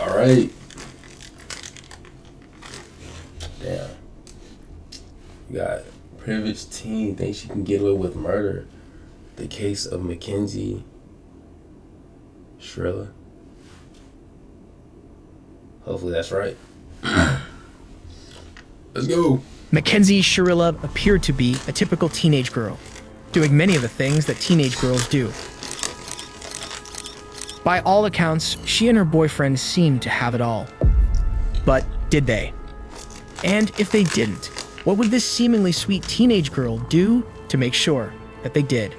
All right. Damn. You got privileged teen thinks she can get away with murder. The case of Makenzie Shirilla. Hopefully that's right. Let's go. Makenzie Shirilla appeared to be a typical teenage girl, doing many of the things that teenage girls do. By all accounts, she and her boyfriend seemed to have it all. But did they? And if they didn't, what would this seemingly sweet teenage girl do to make sure that they did?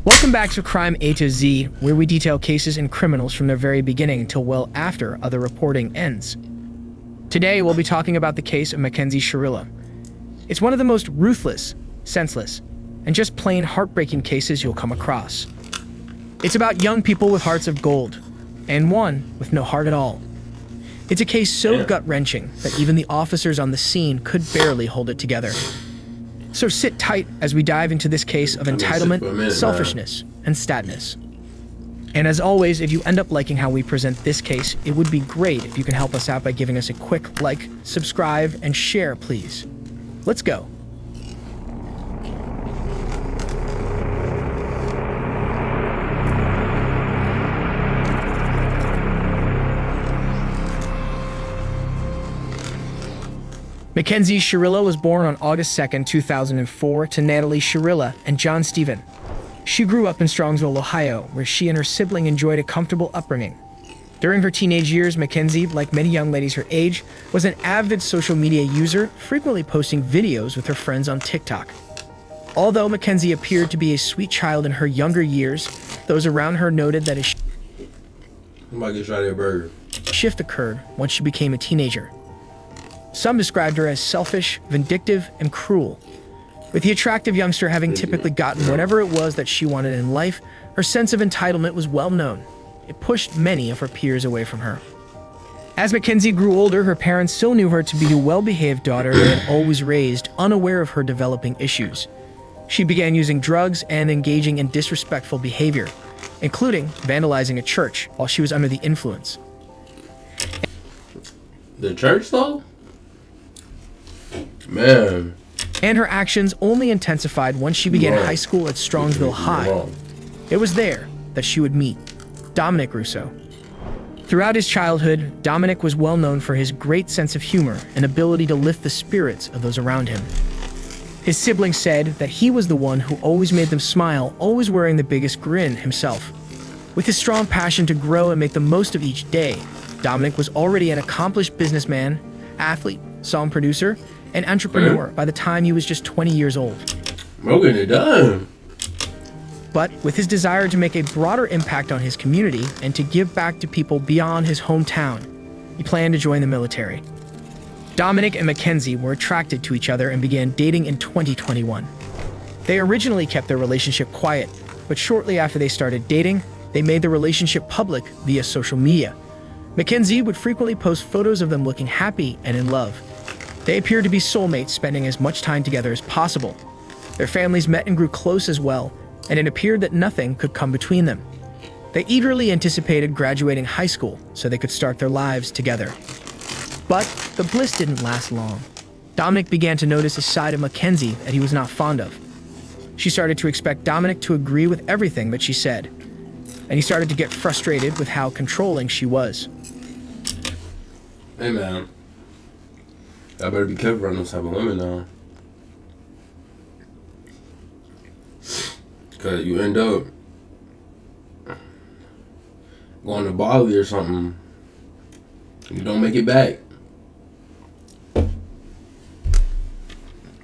Welcome back to Crime A to Z, where we detail cases and criminals from their very beginning till well after other reporting ends. Today, we'll be talking about the case of Makenzie Shirilla. It's one of the most ruthless, senseless, and just plain heartbreaking cases you'll come across. It's about young people with hearts of gold, and one with no heart at all. It's a case so gut-wrenching that even the officers on the scene could barely hold it together. So sit tight as we dive into this case of entitlement, selfishness, and statness. And as always, if you end up liking how we present this case, it would be great if you can help us out by giving us a quick like, subscribe, and share, please. Let's go. Makenzie Shirilla was born on August 2nd, 2004 to Natalie Shirilla and John Stephen. She grew up in Strongsville, Ohio, where she and her sibling enjoyed a comfortable upbringing. During her teenage years, Makenzie, like many young ladies her age, was an avid social media user, frequently posting videos with her friends on TikTok. Although Makenzie appeared to be a sweet child in her younger years, those around her noted that a shift occurred once she became a teenager. Some described her as selfish, vindictive, and cruel. With the attractive youngster having typically gotten whatever it was that she wanted in life, her sense of entitlement was well known. It pushed many of her peers away from her. As Makenzie grew older, her parents still knew her to be the well-behaved daughter they had always raised, unaware of her developing issues. She began using drugs and engaging in disrespectful behavior, including vandalizing a church while she was under the influence. The church, though? Man. And her actions only intensified once she began high school at Strongsville High. It was there that she would meet Dominic Russo. Throughout his childhood, Dominic was well known for his great sense of humor and ability to lift the spirits of those around him. His siblings said that he was the one who always made them smile, always wearing the biggest grin himself. With his strong passion to grow and make the most of each day, Dominic was already an accomplished businessman, athlete, song producer, and entrepreneur by the time he was just 20 years old. Getting it done. But with his desire to make a broader impact on his community and to give back to people beyond his hometown, he planned to join the military. Dominic and Makenzie were attracted to each other and began dating in 2021. They originally kept their relationship quiet, but shortly after they started dating, they made the relationship public via social media. Makenzie would frequently post photos of them looking happy and in love. They appeared to be soulmates, spending as much time together as possible. Their families met and grew close as well, and it appeared that nothing could come between them. They eagerly anticipated graduating high school so they could start their lives together. But the bliss didn't last long. Dominic began to notice a side of Makenzie that he was not fond of. She started to expect Dominic to agree with everything that she said, and he started to get frustrated with how controlling she was. Hey man, I better be careful around those type of women now. Cause you end up going to Bali or something, you don't make it back.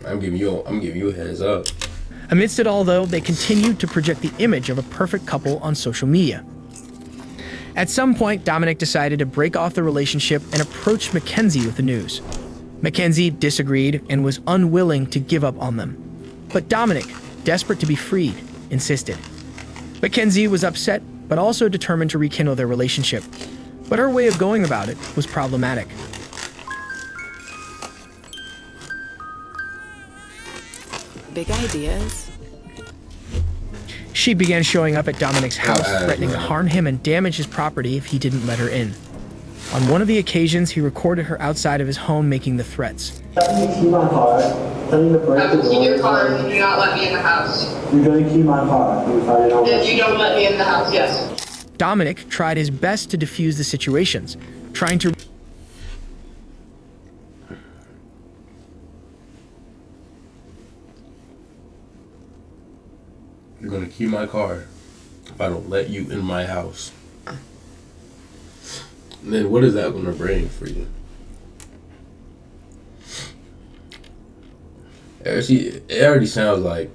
I'm giving you a heads up. Amidst it all, though, they continued to project the image of a perfect couple on social media. At some point, Dominic decided to break off the relationship and approached Makenzie with the news. Makenzie disagreed and was unwilling to give up on them. But Dominic, desperate to be freed, insisted. Makenzie was upset, but also determined to rekindle their relationship. But her way of going about it was problematic. Big ideas, She began showing up at Dominic's house, threatening to harm him and damage his property if he didn't let her in. On one of the occasions, he recorded her outside of his home making the threats. Let me key my car. Tell me to break the door. I will key your car and you do not let me in the house. You're going to key my car If you don't let me in the house, yes. Dominic tried his best to defuse the situations, trying to... You're gonna key my car if I don't let you in my house. And then what is that gonna bring for you? It already sounds like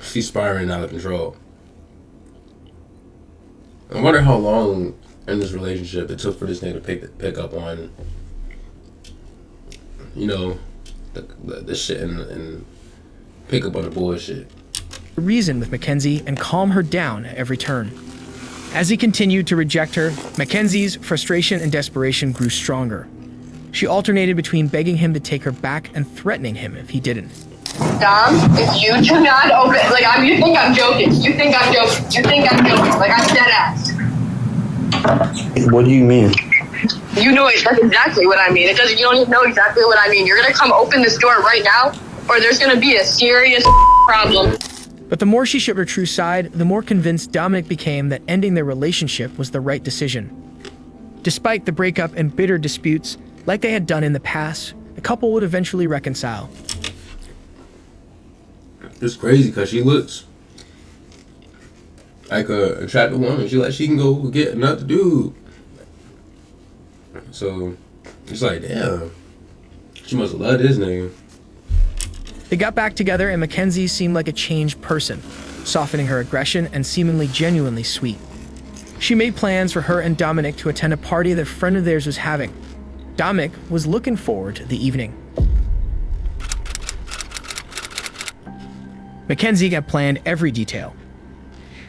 she's spiraling out of control. I wonder how long in this relationship it took for this nigga to pick up on, you know, the shit and pick up on the bullshit. Reason with Makenzie and calm her down at every turn. As he continued to reject her, Makenzie's frustration and desperation grew stronger. She alternated between begging him to take her back and threatening him if he didn't. Dom, if you do not open, you think I'm joking. You think I'm joking. Like, I'm dead ass. What do you mean? You know it. That's exactly what I mean. You don't even know exactly what I mean. You're gonna come open this door right now, or there's gonna be a serious problem. But the more she showed her true side, the more convinced Dominic became that ending their relationship was the right decision. Despite the breakup and bitter disputes, like they had done in the past, the couple would eventually reconcile. It's crazy because she looks like a attractive woman. She can go get another dude. So it's like, damn, she must love this nigga. They got back together and Makenzie seemed like a changed person, softening her aggression and seemingly genuinely sweet. She made plans for her and Dominic to attend a party that a friend of theirs was having. Dominic was looking forward to the evening. Makenzie had planned every detail.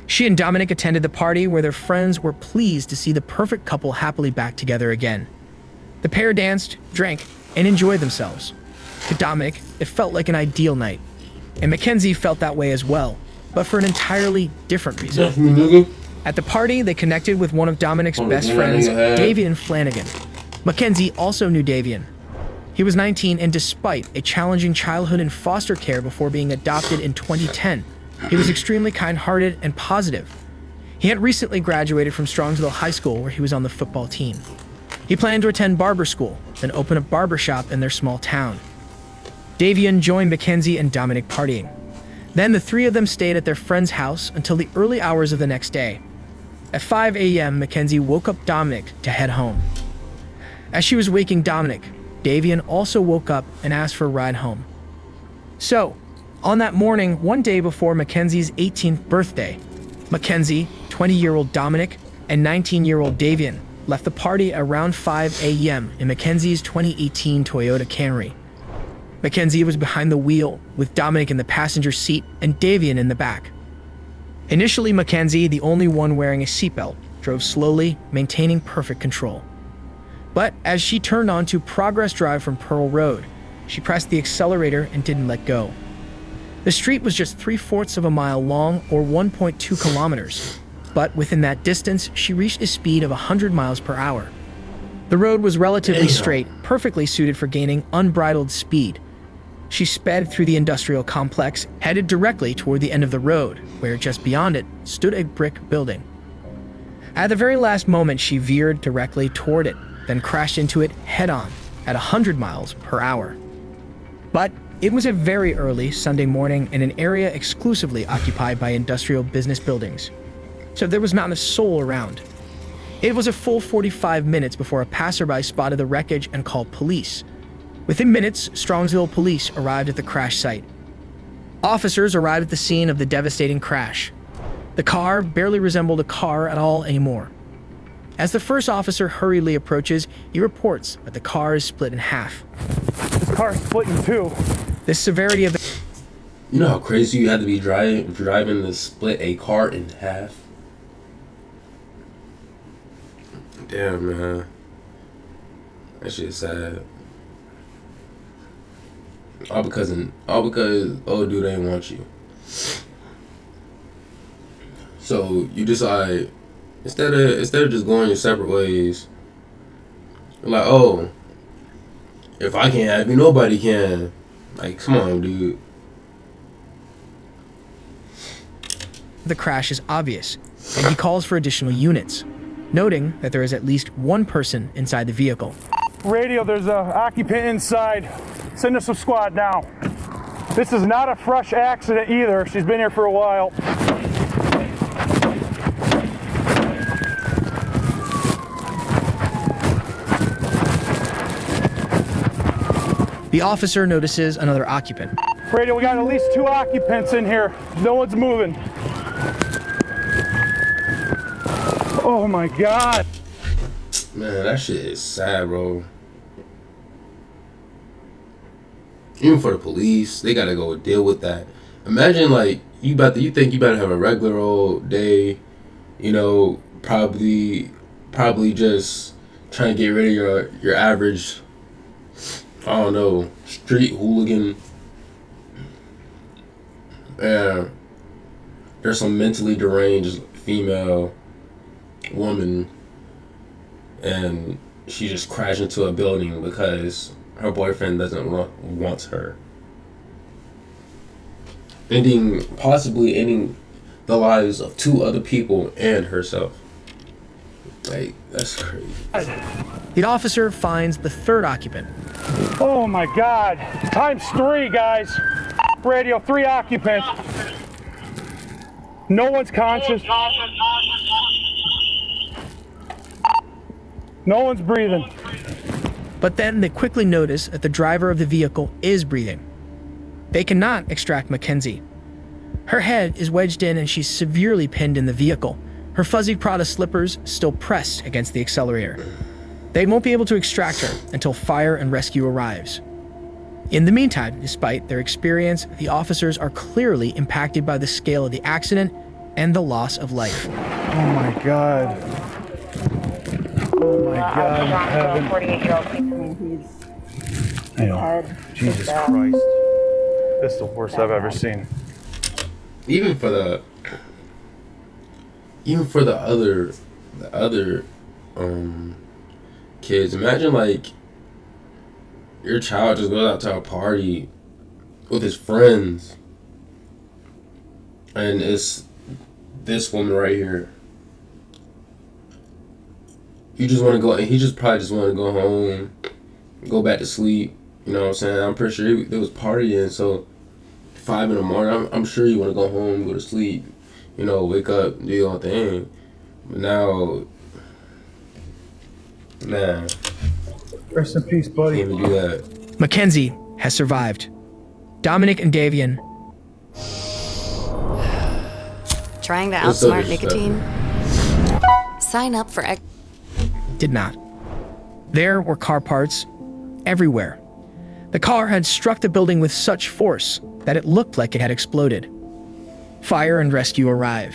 She and Dominic attended the party where their friends were pleased to see the perfect couple happily back together again. The pair danced, drank, and enjoyed themselves. To Dominic, it felt like an ideal night, and Makenzie felt that way as well, but for an entirely different reason. At the party, they connected with one of Dominic's best friends, Davian Flanagan. Makenzie also knew Davian. He was 19, and despite a challenging childhood in foster care before being adopted in 2010, he was extremely kind-hearted and positive. He had recently graduated from Strongsville High School, where he was on the football team. He planned to attend barber school, then open a barber shop in their small town. Davian joined Makenzie and Dominic partying. Then the three of them stayed at their friend's house until the early hours of the next day. At 5 a.m., Makenzie woke up Dominic to head home. As she was waking Dominic, Davian also woke up and asked for a ride home. So, on that morning, one day before Makenzie's 18th birthday, Makenzie, 20-year-old Dominic, and 19-year-old Davian left the party around 5 a.m. in Makenzie's 2018 Toyota Camry. Makenzie was behind the wheel, with Dominic in the passenger seat and Davian in the back. Initially, Makenzie, the only one wearing a seatbelt, drove slowly, maintaining perfect control. But as she turned onto Progress Drive from Pearl Road, she pressed the accelerator and didn't let go. The street was just 3/4 of a mile long, or 1.2 kilometers, but within that distance, she reached a speed of 100 miles per hour. The road was relatively straight, perfectly suited for gaining unbridled speed. She sped through the industrial complex, headed directly toward the end of the road, where just beyond it stood a brick building. At the very last moment, she veered directly toward it, then crashed into it head-on at 100 miles per hour. But it was a very early Sunday morning in an area exclusively occupied by industrial business buildings, so there was not a soul around. It was a full 45 minutes before a passerby spotted the wreckage and called police. Within minutes, Strongsville police arrived at the crash site. Officers arrived at the scene of the devastating crash. The car barely resembled a car at all anymore. As the first officer hurriedly approaches, he reports that the car is split in half. This car is split in two. The severity of the... You know how crazy you had to be driving to split a car in half? Damn, man. That shit's sad. All because old dude ain't want you. So you decide instead of just going your separate ways, you're like, oh, if I can't have you, nobody can. Like, come on, dude. The crash is obvious, and he calls for additional units, noting that there is at least one person inside the vehicle. Radio, there's an occupant inside. Send us some squad now. This is not a fresh accident either. She's been here for a while. The officer notices another occupant. Radio, we got at least 2 occupants in here. No one's moving. Oh my God. Man, that shit is sad, bro. Even for the police, they gotta go deal with that. Imagine like you think you better have a regular old day, you know, probably just trying to get rid of your average, I don't know, street hooligan. And there's some mentally deranged female woman, and she just crashed into a building because her boyfriend doesn't want her. Possibly ending the lives of 2 other people and herself. Like, that's crazy. The officer finds the third occupant. Oh my God. ×3, guys. Radio, 3 occupants. No one's conscious. No one's breathing. But then they quickly notice that the driver of the vehicle is breathing. They cannot extract Makenzie. Her head is wedged in and she's severely pinned in the vehicle, her fuzzy Prada slippers still pressed against the accelerator. They won't be able to extract her until fire and rescue arrives. In the meantime, despite their experience, the officers are clearly impacted by the scale of the accident and the loss of life. Oh my God. Oh my God, heaven. 48-year-old. I know. Jesus Christ. This is the worst I've ever seen. Even for the other kids, imagine like your child just goes out to a party with his friends and it's this woman right here. You just want to go, and he probably just want to go home, go back to sleep. You know what I'm saying? I'm pretty sure they was partying, so 5 in the morning, I'm sure you want to go home, go to sleep, you know, wake up, do your own thing. But now, man, Rest in peace, buddy. can't even do that. Makenzie has survived. Dominic and Davian Trying to That's so outsmart disrespectful. nicotine? Sign up for did not. There were car parts everywhere. The car had struck the building with such force that it looked like it had exploded. Fire and rescue arrive.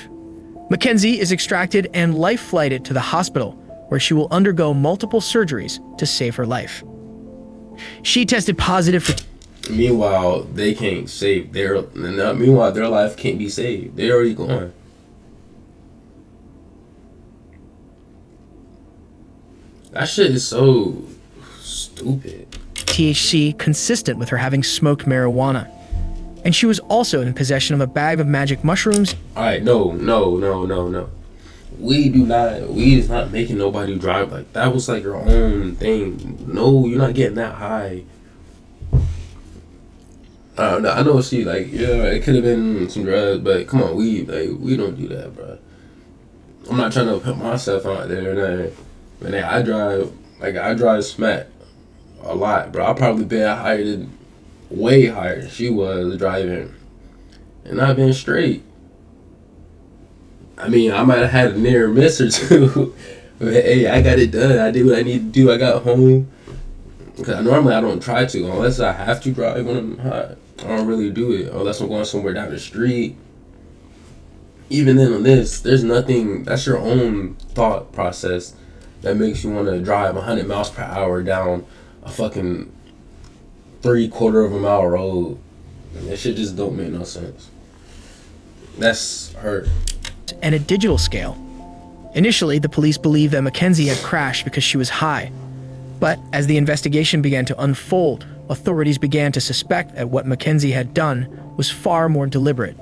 Makenzie is extracted and life-flighted to the hospital, where she will undergo multiple surgeries to save her life. She tested positive for Meanwhile, they can't save meanwhile, their life can't be saved. They're already gone. That shit is so stupid. THC consistent with her having smoked marijuana. And she was also in possession of a bag of magic mushrooms. Alright, no. Weed is not making nobody drive. Like, that was like your own thing. No, you're not getting that high. I know she, like, yeah, it could have been some drugs, but come on, weed, like, we don't do that, bro. I'm not trying to put myself out there, but I drive smack a lot, bro. I probably been way higher than she was driving, and I've been straight. I mean, I might have had a near miss or two, but hey, I got it done. I did what I need to do. I got home. Because normally I don't try to, unless I have to drive when I'm high. I don't really do it, unless I'm going somewhere down the street. Even then on this, there's nothing, that's your own thought process that makes you want to drive 100 miles per hour down a fucking 3/4 of a mile road. That shit just don't make no sense. That's hurt. and a digital scale. Initially, the police believed that Makenzie had crashed because she was high. But as the investigation began to unfold, authorities began to suspect that what Makenzie had done was far more deliberate.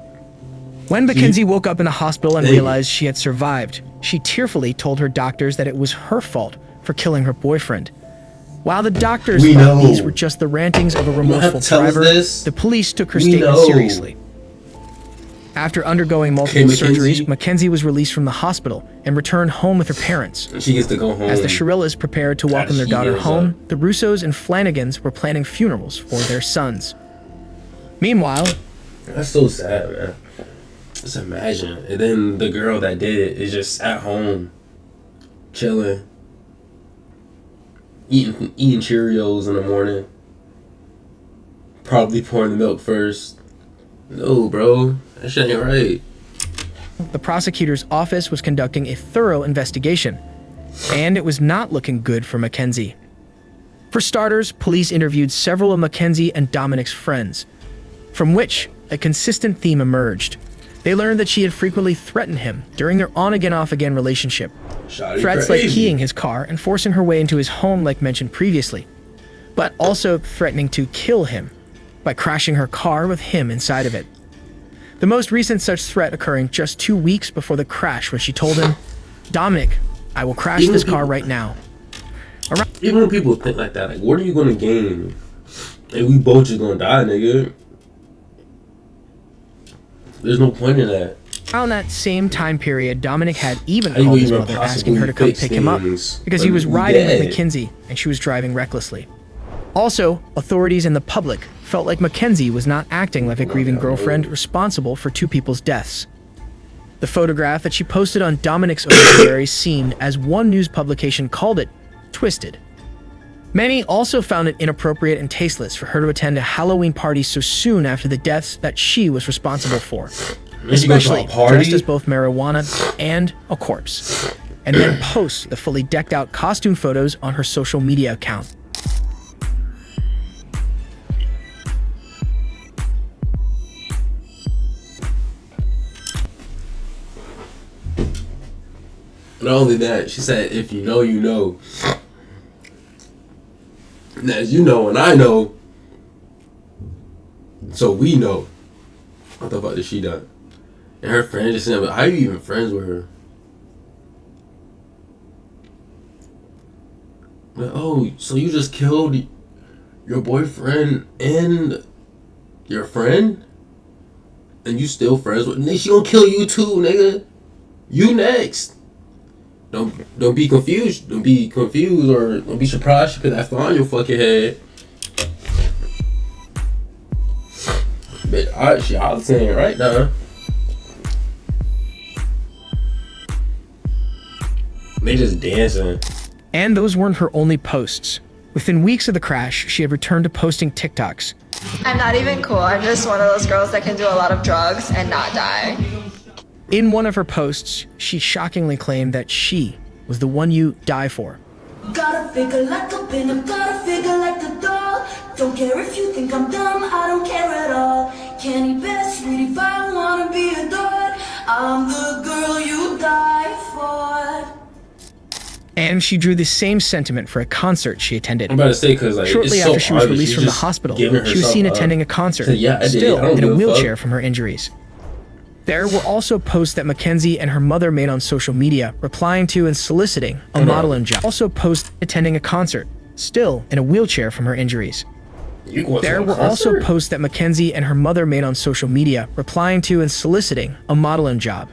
When Makenzie woke up in the hospital and realized she had survived, she tearfully told her doctors that it was her fault for killing her boyfriend. While the doctors thought these were just the rantings of a remorseful driver, the police took her statement seriously. After undergoing multiple surgeries, Makenzie was released from the hospital and returned home with her parents. She gets to go home. As the Shirillas prepared to welcome their daughter home, the Russos and Flanagans were planning funerals for their sons. Meanwhile, that's so sad, man. Just imagine. And then the girl that did it is just at home, chilling, eating Cheerios in the morning, probably pouring the milk first. No, bro. That shit ain't right. The prosecutor's office was conducting a thorough investigation, and it was not looking good for Makenzie. For starters, police interviewed several of Makenzie and Dominic's friends, from which a consistent theme emerged. They learned that she had frequently threatened him during their on-again, off-again relationship. Threats like keying his car and forcing her way into his home like mentioned previously, but also threatening to kill him by crashing her car with him inside of it. The most recent such threat occurring just 2 weeks before the crash, when she told him, "Dominic, I will crash this car right now." Even when people think like that, like, what are you gonna gain? Like, we both just gonna die, nigga. There's no point in that. Around that same time period, Dominic had even called his mother asking her to come pick him up because he was riding with Makenzie and she was driving recklessly. Also, authorities and the public felt like Makenzie was not acting like a grieving girlfriend responsible for two people's deaths. The photograph that she posted on Dominic's obituary seemed, as one news publication called it, twisted. Many also found it inappropriate and tasteless for her to attend a Halloween party so soon after the deaths that she was responsible for, especially dressed as both marijuana and a corpse, and then post the fully decked out costume photos on her social media account. Not only that, she said, if you know, you know. And as you know and I know, so we know. What the fuck did she done? And her friend just said, but how are you even friends with her? Like, oh, so you just killed your boyfriend and your friend? And you still friends with her? She gonna kill you too, nigga. You next. Don't be confused. Don't be confused or don't be surprised because that's on your fucking head. But I was saying right now. They just dancing. And those weren't her only posts. Within weeks of the crash, she had returned to posting TikToks. I'm not even cool. I'm just one of those girls that can do a lot of drugs and not die. In one of her posts, she shockingly claimed that she was the one you die for. Gotta figure like a pin, I'm gotta figure like a doll. Don't care if you think I'm dumb, I don't care at all. Can't eat best, sweetie, if I wanna be adored. I'm the girl you die for. And she drew the same sentiment for a concert she attended. I'm about to say, because like, shortly after she was released from the hospital, she was seen attending a concert, still in a wheelchair from her injuries. There were also posts that Makenzie and her mother made on social media, replying to and soliciting a modeling job. Also posts attending a concert, still in a wheelchair from her injuries. There were also posts that Makenzie and her mother made on social media, replying to and soliciting a modeling job.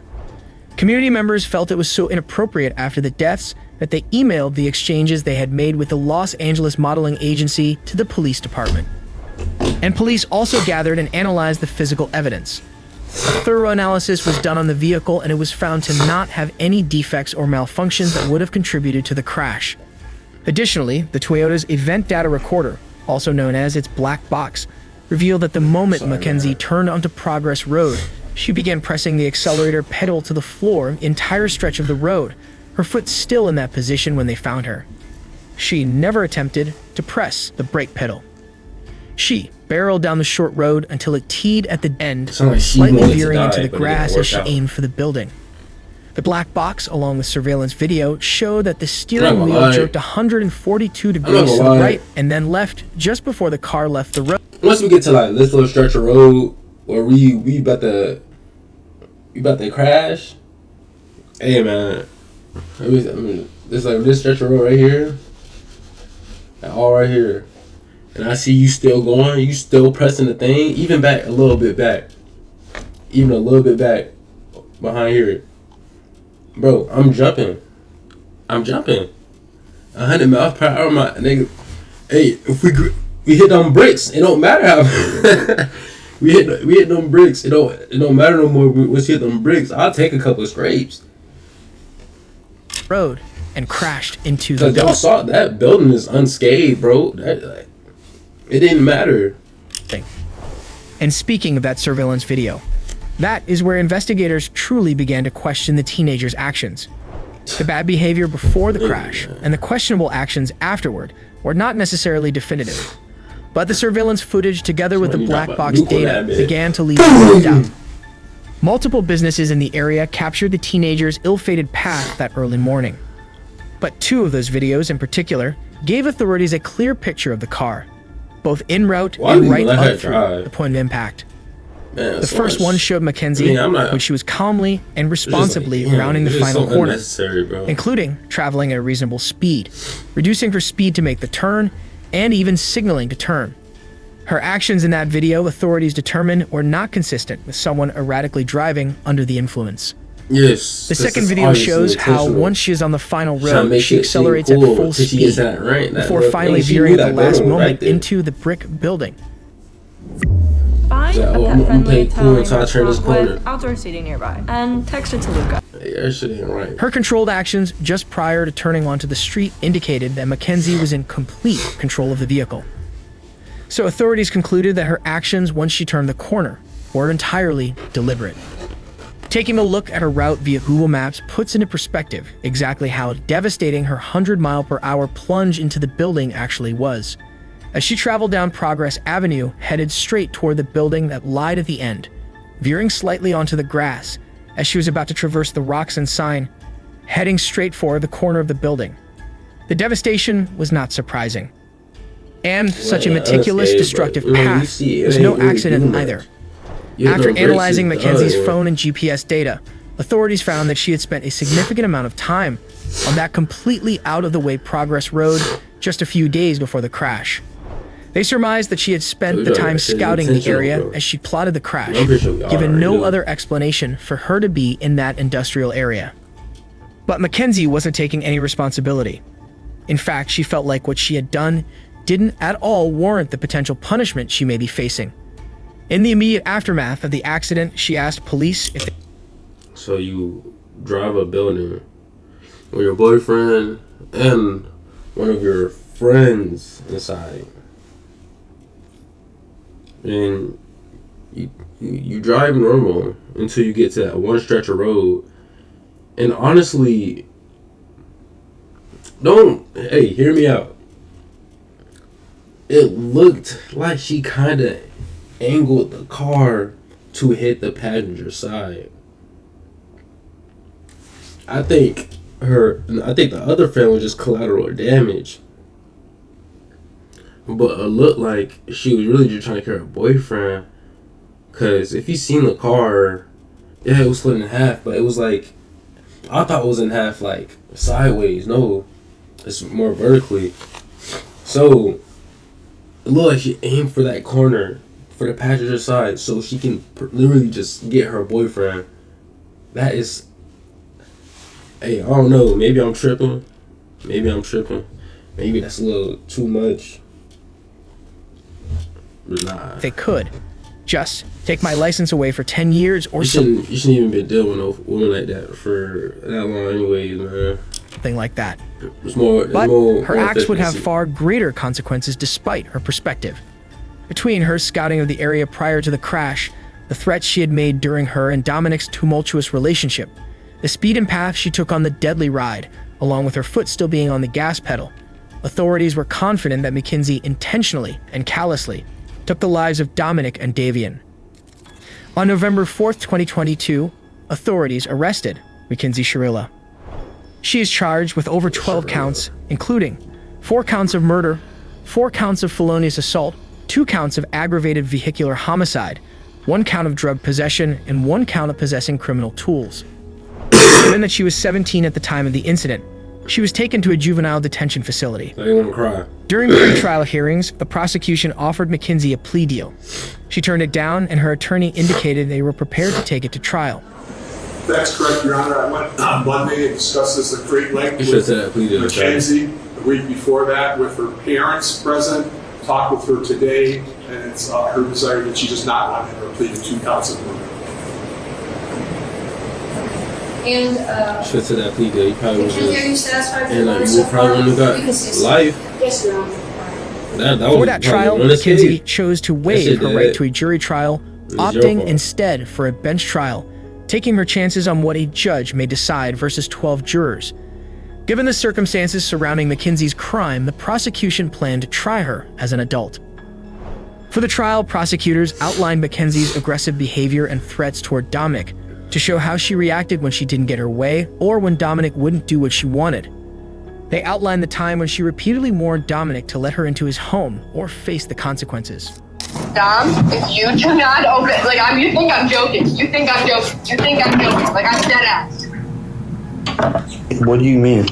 Community members felt it was so inappropriate after the deaths that they emailed the exchanges they had made with the Los Angeles modeling agency to the police department. And police also gathered and analyzed the physical evidence. A thorough analysis was done on the vehicle and it was found to not have any defects or malfunctions that would have contributed to the crash. Additionally, the Toyota's event data recorder, also known as its black box, revealed that the moment Makenzie turned onto Progress Road, she began pressing the accelerator pedal to the floor the entire stretch of the road, her foot still in that position when they found her. She never attempted to press the brake pedal. She barreled down the short road until it teed at the end, slightly veering into the grass as she aimed for the building. The black box, along with surveillance video, showed that the steering I'm not wheel gonna lie. jerked 142 not degrees to the gonna lie. right and then left just before the car left the road. Once we get to like this little stretch of road where we about to crash. Hey man, this like this stretch of road right here, and all right here, and I see you still going, you still pressing the thing, even back a little bit back, even a little bit back behind here, bro. I'm jumping, 100 miles per hour, my nigga. Hey, if we hit them bricks, it don't matter how we hit them bricks. It don't matter no more. Once we hit them bricks, I'll take a couple of scrapes. Road and crashed into the Cause y'all saw that building is unscathed, bro. It didn't matter. thing. And speaking of that surveillance video, that is where investigators truly began to question the teenager's actions. The bad behavior before the crash and the questionable actions afterward were not necessarily definitive. But the surveillance footage, together with the black box data, began to leave no doubt. Multiple businesses in the area captured the teenager's ill-fated path that early morning. But two of those videos in particular gave authorities a clear picture of the car, both en route and right up through the point of impact. Man, The first one showed Makenzie when she was calmly and responsibly rounding the final corner, including traveling at a reasonable speed, reducing her speed to make the turn, and even signaling to turn. Her actions in that video, authorities determined, were not consistent with someone erratically driving under the influence. Yes. The second video shows how once she is on the final road, she accelerates at full speed before finally veering at the last moment into the brick building. Find Yeah, a oh, pet I'm friendly playing cool towing until I turn this restaurant corner. with outdoor seating nearby, and text it to Luca. Hey, that shit ain't right. Her controlled actions just prior to turning onto the street indicated that Makenzie was in complete control of the vehicle. So authorities concluded that her actions once she turned the corner were entirely deliberate. Taking a look at her route via Google Maps puts into perspective exactly how devastating her 100-mile-per-hour plunge into the building actually was. As she traveled down Progress Avenue, headed straight toward the building that lied at the end, veering slightly onto the grass as she was about to traverse the rocks and sign, heading straight for the corner of the building. The devastation was not surprising. And such a meticulous, destructive path was no accident either. After analyzing Mackenzie's phone and GPS data, authorities found that she had spent a significant amount of time on that completely out-of-the-way Progress Road just a few days before the crash. They surmised that she had spent the time scouting the area as she plotted the crash, given no other explanation for her to be in that industrial area. But Makenzie wasn't taking any responsibility. In fact, she felt like what she had done didn't at all warrant the potential punishment she may be facing. In the immediate aftermath of the accident, she asked police if they— So you drive a building with your boyfriend and one of your friends inside, and you drive normal until you get to that one stretch of road. And honestly, hey, hear me out. It looked like she kind of angled the car to hit the passenger side. I think the other friend was just collateral damage. But it looked like she was really just trying to kill her boyfriend. Cause if you seen the car, yeah, it was split in half, but it was like, I thought it was in half like sideways. No, it's more vertically. So it looked like she aimed for that corner, for the passenger side, so she can literally just get her boyfriend. That is, hey, I don't know. Maybe I'm tripping. Maybe that's a little too much. But nah. they could just take my license away for 10 years or You shouldn't even be dealing with a woman like that for that long anyways, man. something like that. But her acts would have far greater consequences despite her perspective. Between her scouting of the area prior to the crash, the threats she had made during her and Dominic's tumultuous relationship, the speed and path she took on the deadly ride, along with her foot still being on the gas pedal, authorities were confident that Makenzie intentionally and callously took the lives of Dominic and Davian. On November 4th, 2022, authorities arrested Makenzie Shirilla. She is charged with over 12 counts, including 4 counts of murder, 4 counts of felonious assault, 2 counts of aggravated vehicular homicide, 1 count of drug possession, and 1 count of possessing criminal tools. Given that she was 17 at the time of the incident, she was taken to a juvenile detention facility. I didn't want to cry. During pre-trial hearings, the prosecution offered Makenzie a plea deal. She turned it down, and her attorney indicated they were prepared to take it to trial. That's correct, Your Honor. I went on Monday and discussed this at great length You with should have said that plea deal. Makenzie the week before that with her parents present, talked with her today, and it's her desire that she does not want her plead to 2 counts of murder. And Should have said that plea deal. You probably would are you satisfied with and the you probably wouldn't have got life. Yes, Your Honor. For that trial, Makenzie chose to waive her right to a jury trial, your opting fault. instead for a bench trial, taking her chances on what a judge may decide versus 12 jurors. Given the circumstances surrounding Makenzie's crime, the prosecution planned to try her as an adult. For the trial, prosecutors outlined Makenzie's aggressive behavior and threats toward Dominic to show how she reacted when she didn't get her way or when Dominic wouldn't do what she wanted. They outlined the time when she repeatedly warned Dominic to let her into his home or face the consequences. Dom, if you do not open, you think I'm joking. You think I'm joking. Like, I'm dead ass. What do you mean?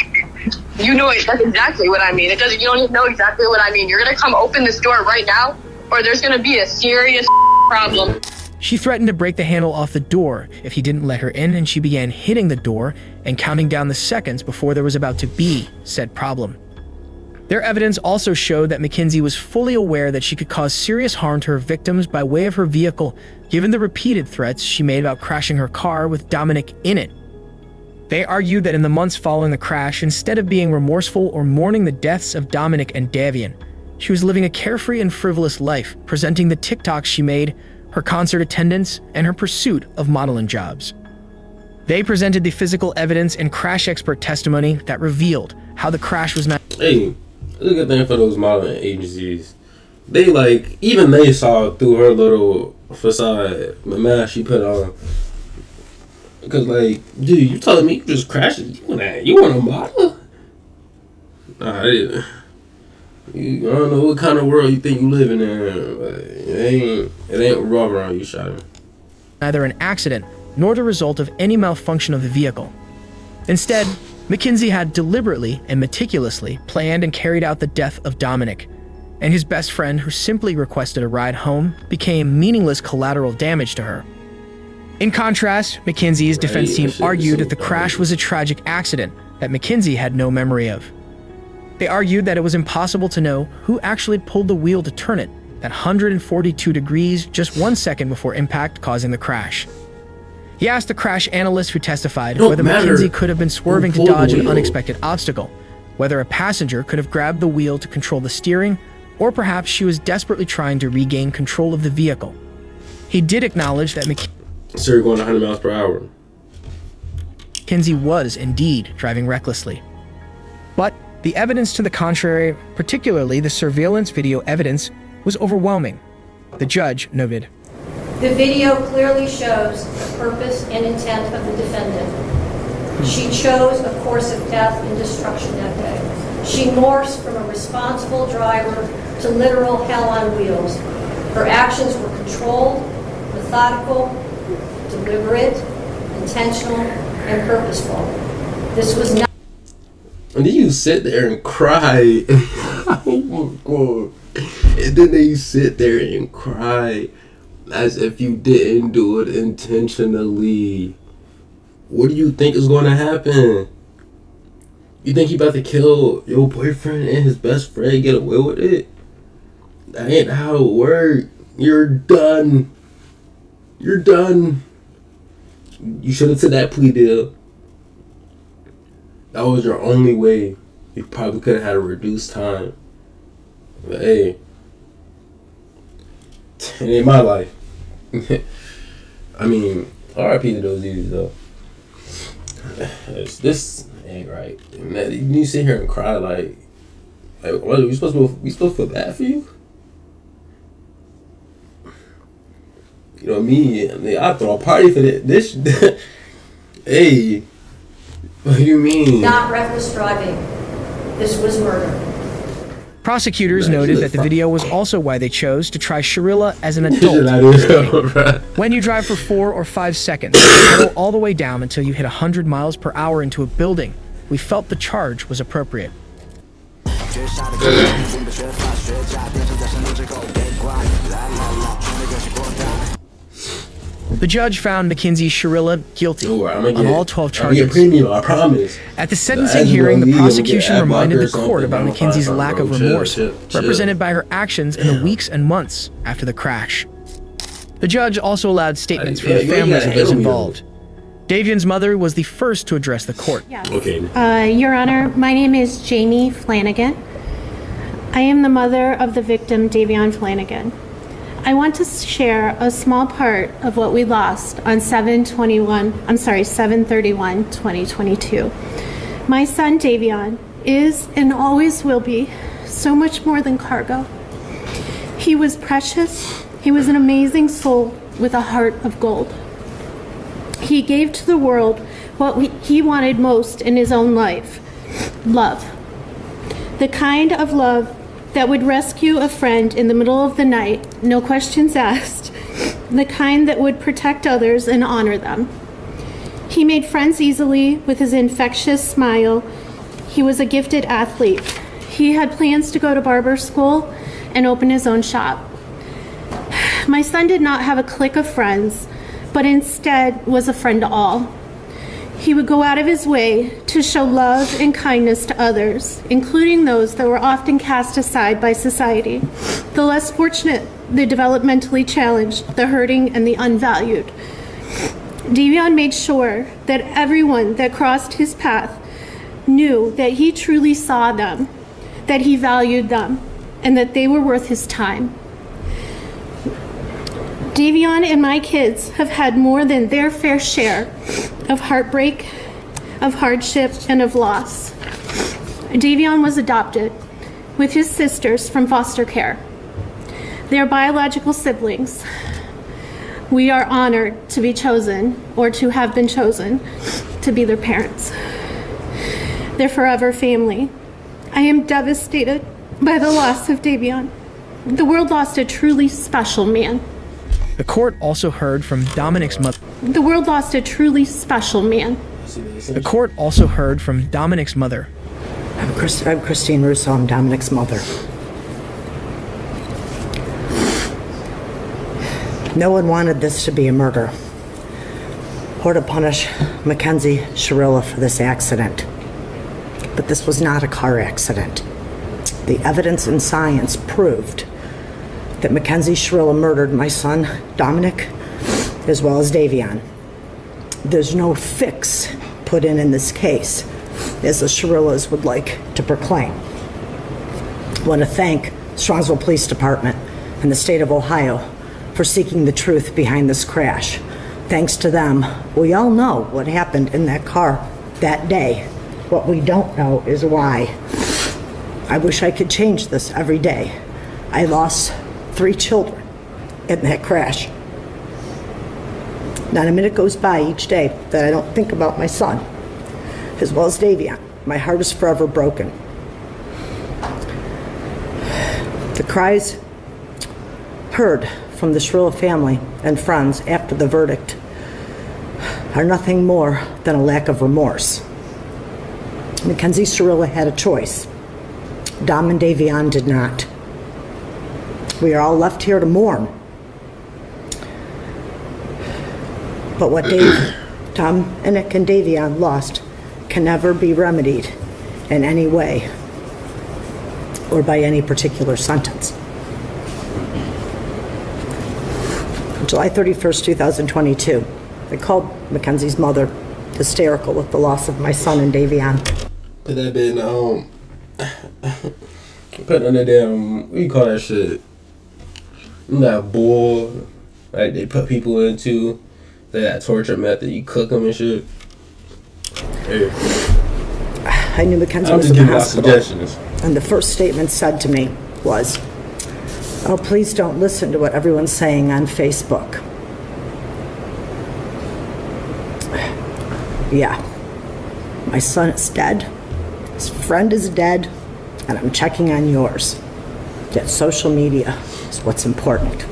You know it. That's exactly what I mean. You don't even know exactly what I mean. You're gonna come open this door right now, or there's gonna be a serious problem. She threatened to break the handle off the door if he didn't let her in, and she began hitting the door and counting down the seconds before there was about to be said problem. Their evidence also showed that Makenzie was fully aware that she could cause serious harm to her victims by way of her vehicle, given the repeated threats she made about crashing her car with Dominic in it. They argued that in the months following the crash, instead of being remorseful or mourning the deaths of Dominic and Davian, she was living a carefree and frivolous life, presenting the TikToks she made, her concert attendance, and her pursuit of modeling jobs. They presented the physical evidence and crash expert testimony that revealed how the crash was not... Hey, it's a good thing for those modeling agencies. Even they saw through her little facade, the mask she put on. Because, dude, you telling me you just crashed it? You want a model? Nah, I don't know what kind of world you think you living in, but it ain't revolving around you, Shotty. Neither an accident nor the result of any malfunction of the vehicle. Instead, Makenzie had deliberately and meticulously planned and carried out the death of Dominic, and his best friend, who simply requested a ride home, became meaningless collateral damage to her. In contrast, Makenzie's defense team argued that the crash was a tragic accident that Makenzie had no memory of. They argued that it was impossible to know who actually pulled the wheel to turn it at 142 degrees just 1 second before impact, causing the crash. He asked the crash analyst who testified whether Makenzie could have been swerving to dodge an unexpected obstacle, whether a passenger could have grabbed the wheel to control the steering, or perhaps she was desperately trying to regain control of the vehicle. He did acknowledge that Sir going 100 miles per hour. Makenzie was indeed driving recklessly. But the evidence to the contrary, particularly the surveillance video evidence, was overwhelming. The judge noted, The video clearly shows the purpose and intent of the defendant. She chose a course of death and destruction that day. She morphs from a responsible driver to literal hell on wheels. Her actions were controlled, methodical, deliberate, intentional, and purposeful. This was not... And then you sit there and cry. Oh my God. And then you sit there and cry as if you didn't do it intentionally. What do you think is going to happen? You think you about to kill your boyfriend and his best friend, get away with it? That ain't how it works. You're done. You're done. You should have took that plea deal. That was your only way. You probably could have had a reduced time. But hey, it ain't my life. I mean, RIP to those dudes though. This ain't right. Man, you sit here and cry like what, we supposed to feel bad for you? You know me, I throw a party for this. Hey, What do you mean? Not reckless driving. This was murder. Prosecutors noted that the video was also why they chose to try Shirilla as an adult. When you drive for 4 or 5 seconds, pedal all the way down until you hit 100 miles per hour into a building, we felt the charge was appropriate. The judge found Makenzie Shirilla guilty on all 12 charges. Premium, I promise. At the sentencing hearing, the prosecution reminded the court about Mackenzie's lack of remorse, represented by her actions in the weeks and months after the crash. The judge also allowed statements from the families of those involved. Davian's mother was the first to address the court. Yes. Okay. Your Honor, my name is Jamie Flanagan. I am the mother of the victim, Davian Flanagan. I want to share a small part of what we lost on 7/31/2022. My son Davian is and always will be so much more than cargo. He was precious. He was an amazing soul with a heart of gold. He gave to the world what he wanted most in his own life: love. The kind of love that would rescue a friend in the middle of the night, no questions asked. The kind that would protect others and honor them. He made friends easily with his infectious smile. He was a gifted athlete. He had plans to go to barber school and open his own shop. My son did not have a clique of friends, but instead was a friend to all. He would go out of his way to show love and kindness to others, including those that were often cast aside by society, the less fortunate, the developmentally challenged, the hurting, and the unvalued. Davian made sure that everyone that crossed his path knew that he truly saw them, that he valued them, and that they were worth his time. Davian and my kids have had more than their fair share of heartbreak, of hardship, and of loss. Davian was adopted with his sisters from foster care. They are biological siblings. We are honored to be chosen, or to have been chosen, to be their parents. Their forever family. I am devastated by the loss of Davian. The world lost a truly special man. The court also heard from Dominic's mother. The world lost a truly special man. The court also heard from Dominic's mother. I'm Christine Russo. I'm Dominic's mother. No one wanted this to be a murder or to punish Makenzie Shirilla for this accident. But this was not a car accident. The evidence and science proved that Makenzie Shirilla murdered my son, Dominic, as well as Davian. There's no fix put in this case, as the Shirillas would like to proclaim. I want to thank Strongsville Police Department and the state of Ohio for seeking the truth behind this crash. Thanks to them, we all know what happened in that car that day. What we don't know is why. I wish I could change this every day. I lost 3 children in that crash. Not a minute goes by each day that I don't think about my son, as well as Davian. My heart is forever broken. The cries heard from the Shirilla family and friends after the verdict are nothing more than a lack of remorse. Makenzie Shirilla had a choice. Dom and Davian did not. We are all left here to mourn. But what Dominic and Davian lost can never be remedied in any way or by any particular sentence. On July 31st, 2022, I called Mackenzie's mother, hysterical with the loss of my son and Davian. Could that been put on the damn, what you call that shit? That bull, like they put people into, that torture method, you cook them and shit. Hey. I knew Mackenzie was in the hospital, and the first statement said to me was, "Oh, please don't listen to what everyone's saying on Facebook." Yeah. My son is dead, his friend is dead, and I'm checking on yours. Yet social media is what's important.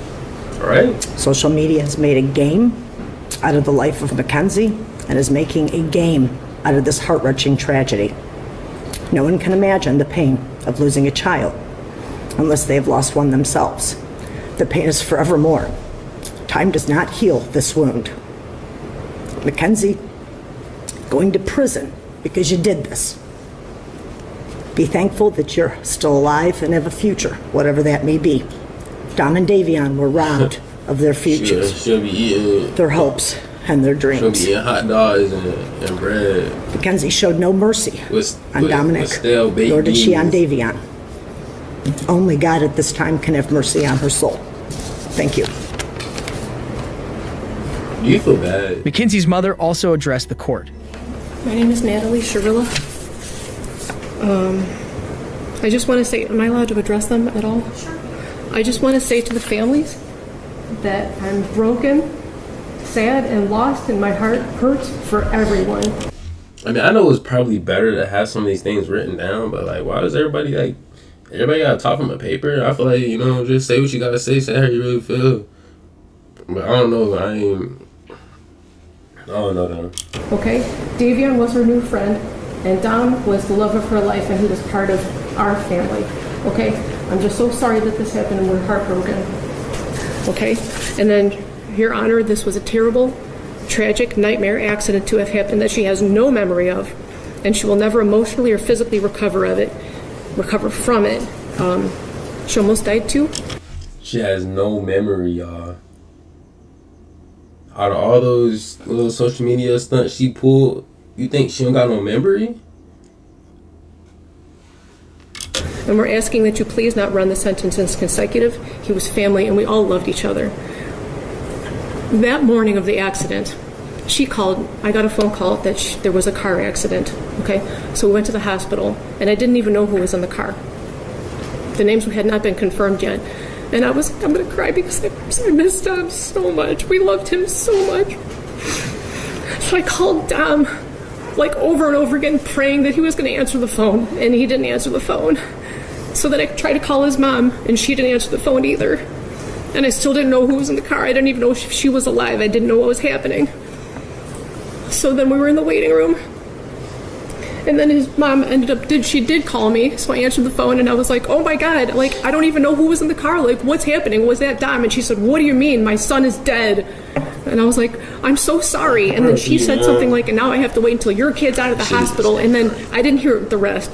All right. Social media has made a game out of the life of Makenzie and is making a game out of this heart-wrenching tragedy. No one can imagine the pain of losing a child unless they have lost one themselves. The pain is forevermore. Time does not heal this wound. Makenzie, going to prison because you did this. Be thankful that you're still alive and have a future, whatever that may be. Dom and Davion were robbed of their futures, She'll be eating their hopes, and their dreams. She'll be eating hot dogs and bread. Makenzie showed no mercy on Dominic, stale baked nor did she on beans. Davion. Only God at this time can have mercy on her soul. Thank you. You feel bad. Mackenzie's mother also addressed the court. My name is Natalie Shirilla. I just want to say, am I allowed to address them at all? Sure. I just want to say to the families that I'm broken, sad, and lost, and my heart hurts for everyone. I mean, I know it's probably better to have some of these things written down, but like, why does everybody gotta talk from a paper? I feel like, just say what you gotta say how you really feel. But I don't know. I don't know them. Okay? Davion was her new friend, and Dom was the love of her life, and he was part of our family. Okay? I'm just so sorry that this happened, and we're heartbroken. Okay? And then, Your Honor, this was a terrible, tragic nightmare accident to have happened that she has no memory of, and she will never emotionally or physically recover from it. She almost died too. She has no memory, y'all. Out of all those little social media stunts she pulled, you think she don't got no memory? And we're asking that you please not run the sentences consecutive. He was family, and we all loved each other. That morning of the accident, she called. I got a phone call that there was a car accident. Okay, so we went to the hospital, and I didn't even know who was in the car. The names had not been confirmed yet, and I'm gonna cry because I missed Dom so much. We loved him so much. So I called Dom, like over and over again, praying that he was going to answer the phone, and he didn't answer the phone. So then I tried to call his mom, and she didn't answer the phone either. And I still didn't know who was in the car. I didn't even know if she was alive. I didn't know what was happening. So then we were in the waiting room, and then his mom she did call me, so I answered the phone, and I was like, oh my God, like, I don't even know who was in the car, like, what's happening, was that Dom? And she said, what do you mean, my son is dead? And I was like, I'm so sorry. And then she said something like, and now I have to wait until your kid's out of the hospital, and then I didn't hear the rest.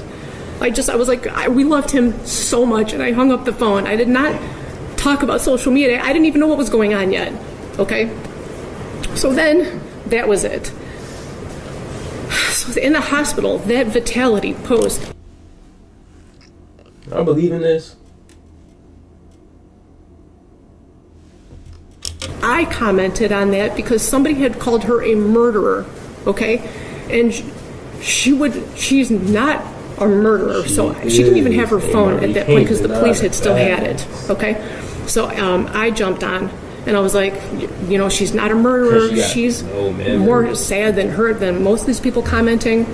I was like, we loved him so much, and I hung up the phone. I did not talk about social media. I didn't even know what was going on yet, okay? So then, that was it. So in the hospital, that Vitality post. I believe in this. I commented on that because somebody had called her a murderer, okay? And she's not a murderer, so she didn't even have her phone at that point because the police had still had it, okay? So I jumped on, and I was like, she's not a murderer. She's more sad than most of these people commenting.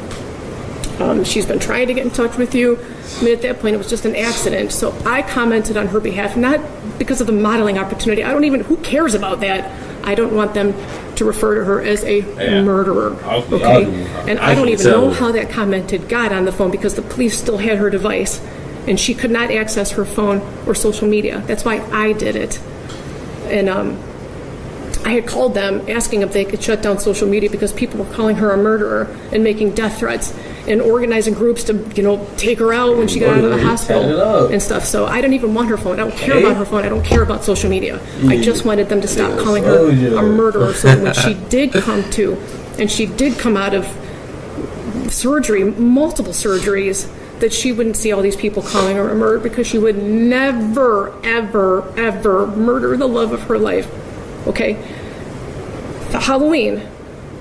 She's been trying to get in touch with you. I mean, at that point, it was just an accident. So I commented on her behalf, not because of the modeling opportunity. Who cares about that? I don't want them to refer to her as a murderer, okay? And I don't even know how that comment had got on the phone because the police still had her device, and she could not access her phone or social media. That's why I did it. And I had called them asking if they could shut down social media because people were calling her a murderer and making death threats and organizing groups to, take her out when she got out of the hospital and stuff. So I didn't even want her phone. I don't care about her phone. I don't care about social media. I just wanted them to stop calling her a murderer. So when she did come out of surgery, multiple surgeries, that she wouldn't see all these people calling her a murderer because she would never, ever, ever murder the love of her life. Okay? For Halloween,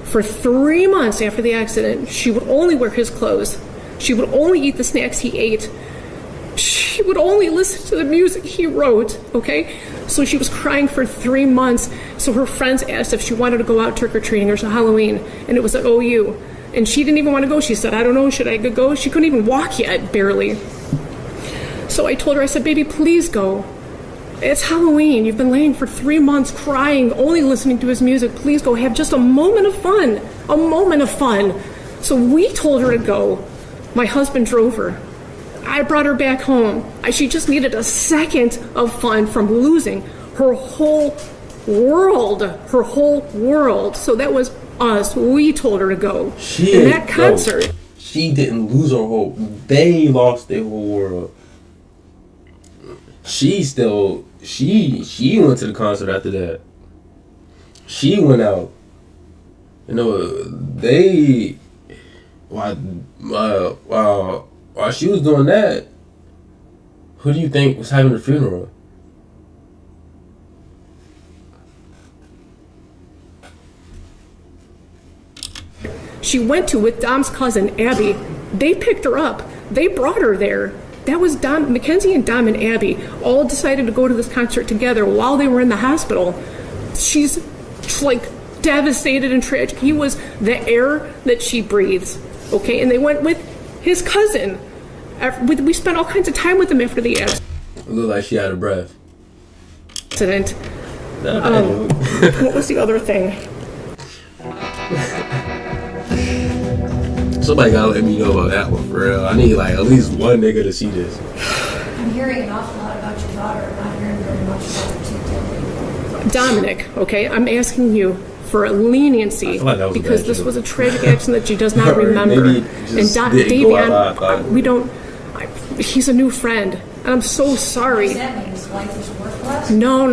for 3 months after the accident, she would only wear his clothes. She would only eat the snacks he ate. She would only listen to the music he wrote, okay? So she was crying for 3 months So her friends asked if she wanted to go out trick-or-treating or Halloween, and it was at OU. And she didn't even want to go. She said, I don't know, should I go? She couldn't even walk yet, barely. So I told her, I said, baby, please go. It's Halloween. You've been laying for 3 months crying, only listening to his music. Please go. Have just a moment of fun. A moment of fun. So we told her to go. My husband drove her. I brought her back home. She just needed a second of fun from losing her whole world. Her whole world. So that was us. We told her to go. In that concert. She didn't lose her whole. They lost their whole world. She went to the concert after that. She went out. You know, while she was doing that, who do you think was having the funeral? She went to with Dom's cousin, Abby. They picked her up. They brought her there. That was Dom, Makenzie and Dom and Abby all decided to go to this concert together while they were in the hospital. She's like devastated and tragic. He was the air that she breathes, okay? And they went with his cousin. We spent all kinds of time with him after the accident. It looked like she had a breath. What was the other thing? Somebody gotta let me know about that one for real. I need like at least one nigga to see this. I'm hearing an awful lot about your daughter. I'm not hearing very much about her too. Dominic, okay, I'm asking you for a leniency because this was a tragic accident that she does not remember. And Davion, we don't. He's a new friend, and I'm so sorry. Does that mean his life is worthless? No.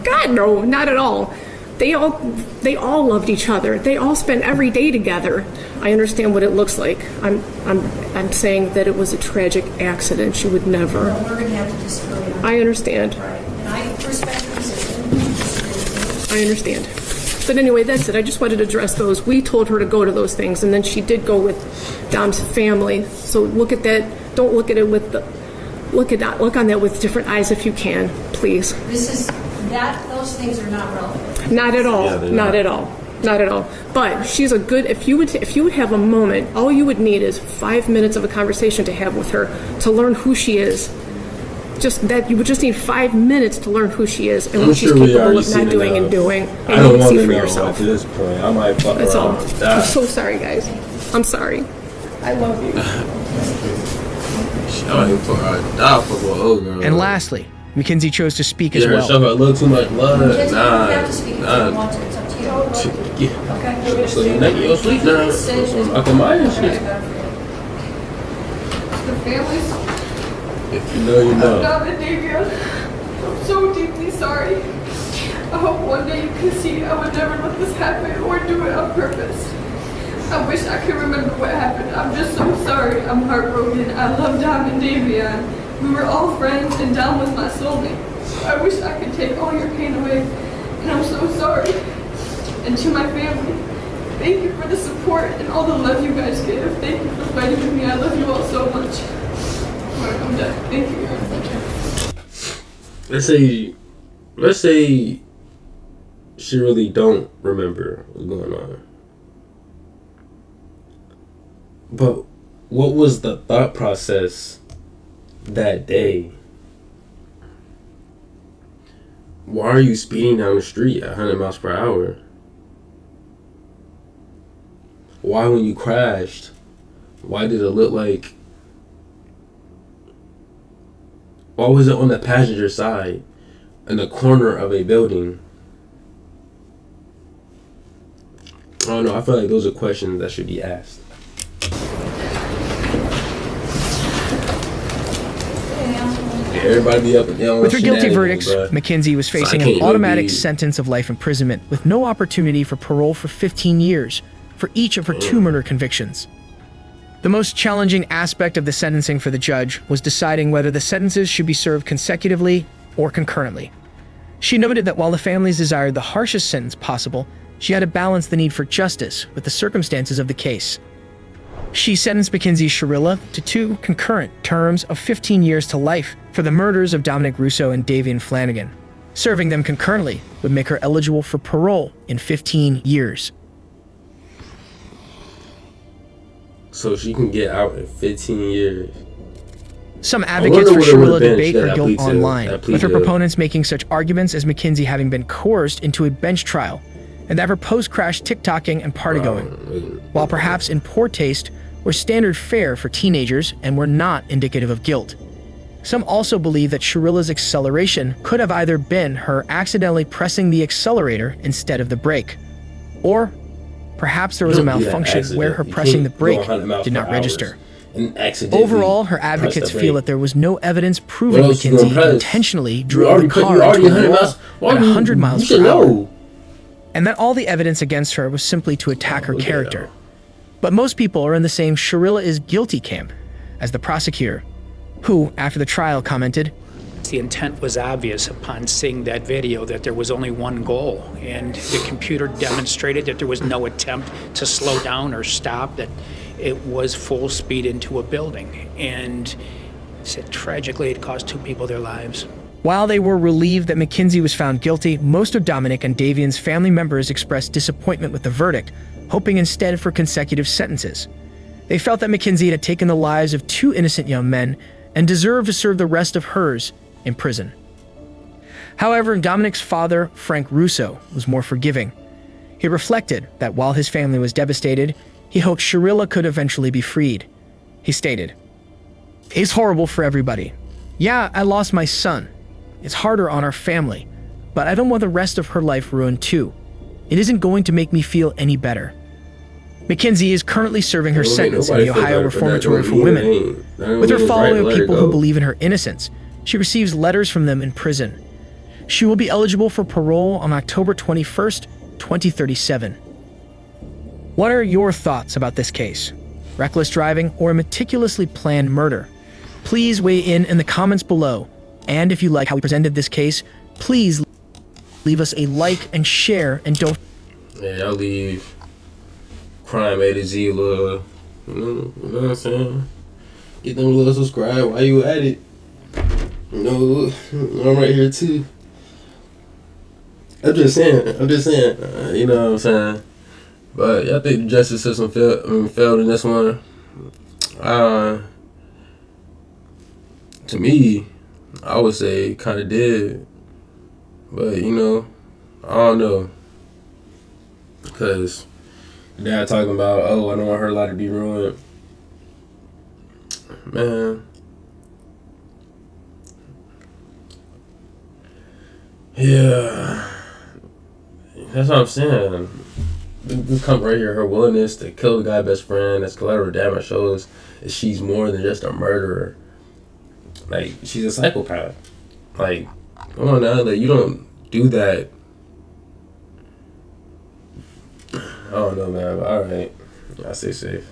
God, no, not at all. They all loved each other. They all spent every day together. I understand what it looks like. I'm saying that it was a tragic accident. She would never. Well, we're going to have to disagree on that. I understand. Right. And I respect your position. I understand. But anyway, that's it. I just wanted to address those. We told her to go to those things, and then she did go with Dom's family. So look at that. Don't look at it with the look on that with different eyes if you can, please. Those things are not relevant. Not at all. Yeah, not at all. Not at all. But she's a good. If you would have a moment, all you would need is 5 minutes of a conversation to have with her to learn who she is. Just that you would just need 5 minutes to learn who she is and what she's capable of not doing and doing. And I don't you want see to for know yourself. at this point. I might fuck That's around. all. I'm so sorry, guys. I'm sorry. I love you. And lastly, Makenzie chose to speak as Yeah, well. show her a little too much love. You don't have to speak if you don't want to. It's up to you. Okay? So you naked your sleep now. I can mind shit. The families. If you know, you know. I'm so deeply sorry. I hope one day you can see I would never let this happen or do it on purpose. I wish I could remember what happened. I'm just so sorry. I'm heartbroken. I love Dom and Davion. We were all friends and Dom was my soulmate. I wish I could take all your pain away. And I'm so sorry. And to my family, thank you for the support and all the love you guys give. Thank you for fighting with me. I love you all so much. Alright, I'm done. Thank you. Let's say she really don't remember what's going on. But what was the thought process that day? Why are you speeding down the street at 100 miles per hour? Why, when you crashed, why did it look like... Why was it on the passenger side in the corner of a building? I don't know. I feel like those are questions that should be asked. Everybody be up and down. With her guilty verdicts, Makenzie was facing an automatic sentence of life imprisonment with no opportunity for parole for 15 years for each of her 2 murder convictions. The most challenging aspect of the sentencing for the judge was deciding whether the sentences should be served consecutively or concurrently. She noted that while the families desired the harshest sentence possible, she had to balance the need for justice with the circumstances of the case. She sentenced Makenzie Shirilla to 2 concurrent terms of 15 years to life for the murders of Dominic Russo and Davion Flanagan, Serving them concurrently would make her eligible for parole in 15 years. So she can get out in 15 years. Some advocates for Shirilla debate her guilt online, with her proponents making such arguments as Makenzie having been coerced into a bench trial, and that her post-crash TikToking and partygoing, while perhaps in poor taste, were standard fare for teenagers and were not indicative of guilt. Some also believe that Shirilla's acceleration could have either been her accidentally pressing the accelerator instead of the brake, or perhaps there was a malfunction where her pressing the brake did not register. Overall, her advocates feel that there was no evidence proving Makenzie intentionally drove the car into a wall at 100 miles per hour, and that all the evidence against her was simply to attack her character. But most people are in the same Shirilla is guilty camp as the prosecutor, who, after the trial, commented, "The intent was obvious upon seeing that video that there was only one goal, and the computer demonstrated that there was no attempt to slow down or stop, that it was full speed into a building, and said tragically it cost 2 people their lives." While they were relieved that Makenzie was found guilty, most of Dominic and Davian's family members expressed disappointment with the verdict, hoping instead for consecutive sentences. They felt that Makenzie had taken the lives of 2 innocent young men and deserved to serve the rest of hers in prison. However, Dominic's father, Frank Russo, was more forgiving. He reflected that while his family was devastated, he hoped Shirilla could eventually be freed. He stated, "It's horrible for everybody. Yeah, I lost my son. It's harder on our family, but I don't want the rest of her life ruined too. It isn't going to make me feel any better." Makenzie is currently serving her sentence in the Ohio Reformatory for Women. With her following of people who believe in her innocence, she receives letters from them in prison. She will be eligible for parole on October 21st, 2037. What are your thoughts about this case? Reckless driving or a meticulously planned murder? Please weigh in the comments below. And if you like how we presented this case, please leave us a like and share, and don't... Yeah, y'all leave Crime A to Z little, you know what I'm saying? Get them little subscribe while you at it. You know, I'm right here too. I'm just saying, you know what I'm saying? But yeah, I think the justice system failed in this one. To me, I would say kind of did. But, you know, I don't know. Because dad talking about, oh, I don't want her life to be ruined. Man. Yeah. That's what I'm saying. This comes right here. Her willingness to kill the guy's best friend, that's collateral damage, shows that she's more than just a murderer. Like, she's a psychopath. Like, come on now, like, you don't do that. I don't know, man, but alright. Y'all stay safe.